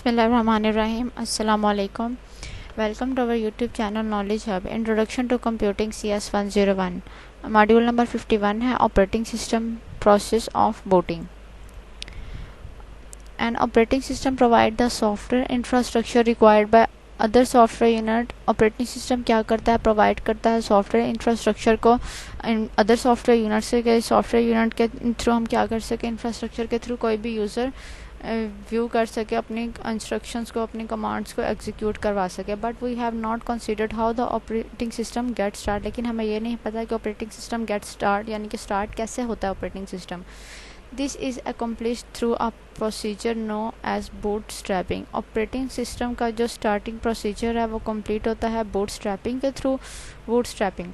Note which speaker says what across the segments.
Speaker 1: Bismillahirrahmanirrahim. Assalamu alaikum. Welcome to our YouTube channel Knowledge Hub. Introduction to Computing CS 101. Module number 51 है Operating System Process of Booting. An operating system provides the software infrastructure required by other software unit. Operating system क्या करता है? Provide करता है software infrastructure को other software unit से. के software unit के थ्रू हम क्या कर सकें? इंफ्रास्ट्रक्चर के थ्रू कोई भी यूज़र व्यू कर सके, अपनी इंस्ट्रक्शंस को, अपनी कमांड्स को एग्जीक्यूट करवा सके. But we have not considered how the operating system get start. लेकिन हमें ये नहीं पता कि ऑपरेटिंग सिस्टम गेट स्टार्ट यानी कि स्टार्ट कैसे होता है operating system. This is accomplished through a procedure known as bootstrapping. Operating system का जो स्टार्टिंग प्रोसीजर है वो कंप्लीट होता है बूटस्ट्रैपिंग के थ्रू. बूटस्ट्रैपिंग,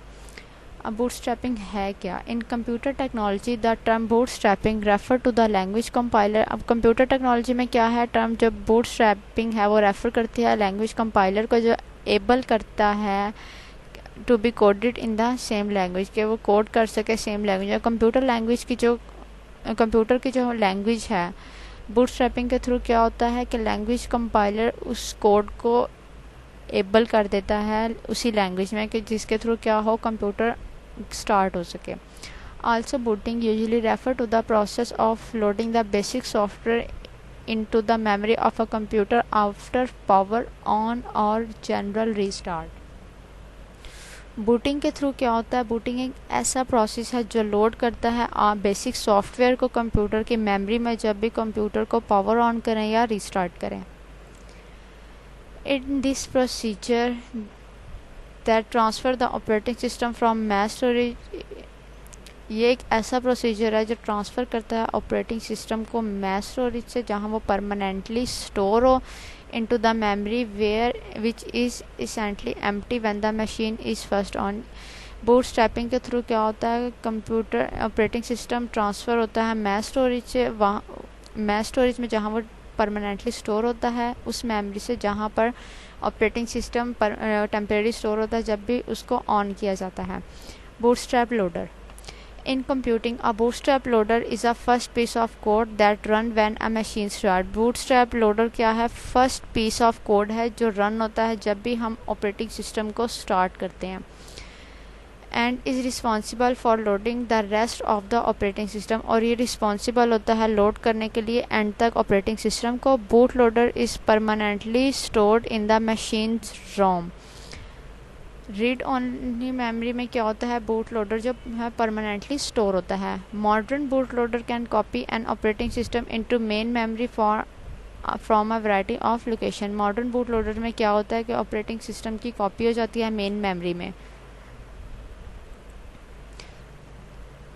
Speaker 1: अब बूटस्ट्रैपिंग है क्या? In computer technology the term bootstrapping refer to the language compiler. अब कंप्यूटर टेक्नोलॉजी में क्या है टर्म? जब बूटस्ट्रैपिंग है वो रेफर करती है लैंग्वेज कंपाइलर को, जो एबल करता है to be coded in the same language, के वो कोड कर सके सेम लैंग्वेज. कंप्यूटर लैंग्वेज की जो कंप्यूटर की जो लैंग्वेज है, बूटस्ट्रैपिंग के थ्रू क्या होता है कि लैंग्वेज कंपाइलर उस कोड को एबल कर देता है उसी लैंग्वेज में कि जिसके थ्रू क्या हो, कंप्यूटर स्टार्ट हो सके. Also booting usually refer to the process of loading the basic software into the memory of a computer after power on और जनरल रीस्टार्ट. बूटिंग के थ्रू क्या होता है? बूटिंग एक ऐसा प्रोसेस है जो लोड करता है बेसिक सॉफ्टवेयर को कंप्यूटर की मेमोरी में जब भी कंप्यूटर को पावर ऑन करें या रीस्टार्ट करें. In this procedure that transfer the operating system from mass storage. ये एक ऐसा प्रोसीजर है जो ट्रांसफ़र करता है ऑपरेटिंग सिस्टम को मैश स्टोरेज से, जहां वो परमानेंटली स्टोर हो, into the memory where which is essentially empty when the machine is first on. Bootstrapping के थ्रू क्या होता है? कंप्यूटर ऑपरेटिंग सिस्टम ट्रांसफ़र होता है मैश स्टोरेज से, वहाँ मैश स्टोरेज में जहाँ वो परमानेंटली स्टोर होता है उस मेमोरी से जहाँ पर ऑपरेटिंग सिस्टम पर टेम्परेरी स्टोर होता है जब भी उसको ऑन किया जाता है. Bootstrap loader. In computing, a bootstrap loader is a first piece of code that run when a machine start. Bootstrap loader क्या है? First piece of code है जो रन होता है जब भी हम ऑपरेटिंग सिस्टम को स्टार्ट करते हैं. And is responsible for loading the rest of the operating system. और ये रिस्पॉन्सिबल होता है लोड करने के लिए एंड तक ऑपरेटिंग सिस्टम को. Boot loader is permanently stored in the machine's ROM. Read only memory में क्या होता है? बूट लोडर जो है परमानेंटली स्टोर होता है. Modern boot loader can copy an operating system into main memory from a variety of location. Modern boot loader में क्या होता है कि ऑपरेटिंग सिस्टम की कॉपी हो जाती है मेन मेमोरी में.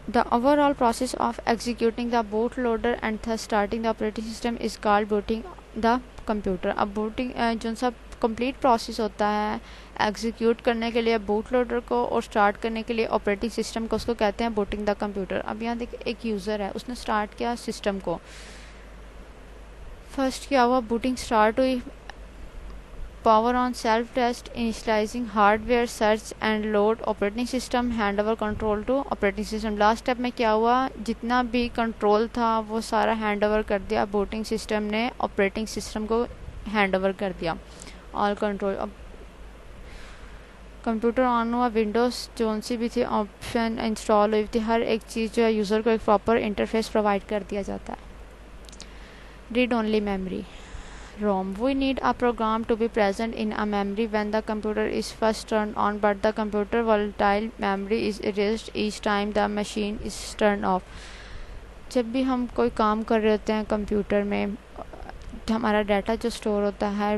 Speaker 1: The overall process of executing the boot loader and thus starting the operating system is called booting the computer. अब बूटिंग जो सब कंप्लीट प्रोसेस होता है एग्जीक्यूट करने के लिए बूट लोडर को और स्टार्ट करने के लिए ऑपरेटिंग सिस्टम को, उसको कहते हैं बूटिंग द कंप्यूटर. अब यहाँ देखिए एक यूज़र है, उसने स्टार्ट किया सिस्टम को. फर्स्ट क्या हुआ? बूटिंग स्टार्ट हुई. Power on, self test, initializing hardware, search and load operating system, hand over control to operating system. Last step में क्या हुआ? जितना भी कंट्रोल था वो सारा हैंड ओवर कर दिया बूटिंग सिस्टम ने, ऑपरेटिंग सिस्टम को हैंड ओवर कर दिया ऑल कंट्रोल. अब कंप्यूटर ऑन हुआ, विंडोज़ जो सी भी थी ऑप्शन इंस्टॉल हुई थी, हर एक चीज़ जो है यूज़र को एक प्रॉपर इंटरफेस प्रोवाइड कर दिया जाता है. Read only memory ROM. We need a program to be present in a memory when the computer is first turned on, but the computer volatile memory is erased each time the machine is turned off. जब भी हम कोई काम कर रहे होते हैं computer में, हमारा डाटा जो स्टोर होता है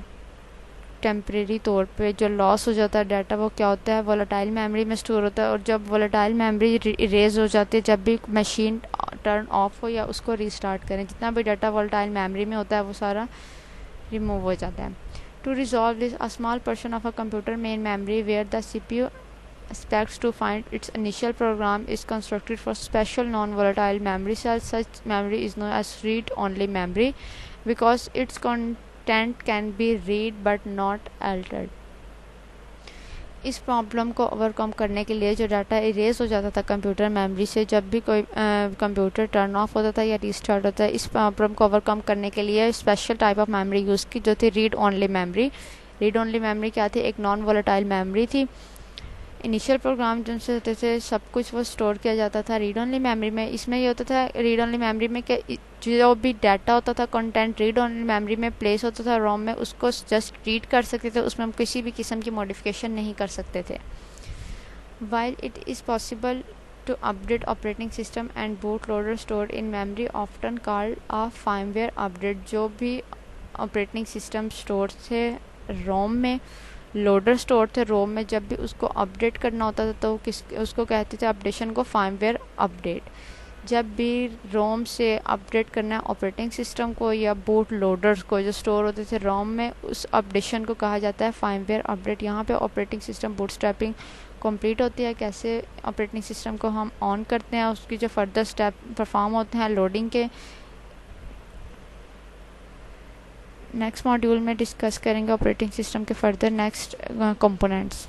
Speaker 1: टेम्परेरी तौर पे जो लॉस हो जाता है डाटा, वो क्या होता है? वोलेटाइल मेमोरी में स्टोर होता है. और जब वोलेटाइल मेमोरी इरेज हो जाती है जब भी मशीन टर्न ऑफ हो या उसको रीस्टार्ट करें, जितना भी डाटा वोलेटाइल मेमोरी में होता है वो सारा रिमूव हो जाता है. To resolve this, a small portion of a computer main memory where the CPU expects to find its initial program is constructed for special non-volatile memory cells. Such memory is known as read-only memory because its content can be read but not altered. इस problem को overcome करने के लिए जो data erase हो जाता था computer memory से जब भी कोई कंप्यूटर टर्न ऑफ होता था या रीस्टार्ट होता है, इस प्रॉब्लम को ओवरकम करने के लिए special type of memory use की जो थी read only memory. Read only memory क्या थी? एक नॉन वोलेटाइल मेमोरी थी। इनिशियल प्रोग्राम जिनसे होते थे सब कुछ वो स्टोर किया जाता था रीड ओनली मेमोरी में। इसमें ये होता था रीड ओनली मेमोरी में कि जो भी डाटा होता था कंटेंट रीड ओनली मेमोरी में प्लेस होता था रोम में, उसको जस्ट रीड कर सकते थे, उसमें हम किसी भी किस्म की मॉडिफिकेशन नहीं कर सकते थे। While it is possible to update operating system and boot loader store in memory often called a firmware update. जो भी ऑपरेटिंग सिस्टम स्टोर थे रोम में, लोडर स्टोर थे रोम में, जब भी उसको अपडेट करना होता था तो उसको कहते थे अपडेशन को फर्मवेयर अपडेट। जब भी रोम से अपडेट करना है ऑपरेटिंग सिस्टम को या बूट लोडर्स को जो स्टोर होते थे रोम में, उस अपडेशन को कहा जाता है फर्मवेयर अपडेट। यहाँ पे ऑपरेटिंग सिस्टम बूटस्ट्रैपिंग कंप्लीट होती है। कैसे ऑपरेटिंग सिस्टम को हम ऑन करते हैं, उसकी जो फर्दर स्टेप परफॉर्म होते हैं लोडिंग के, नेक्स्ट मॉड्यूल में डिस्कस करेंगे ऑपरेटिंग सिस्टम के फर्दर नेक्स्ट कंपोनेंट्स।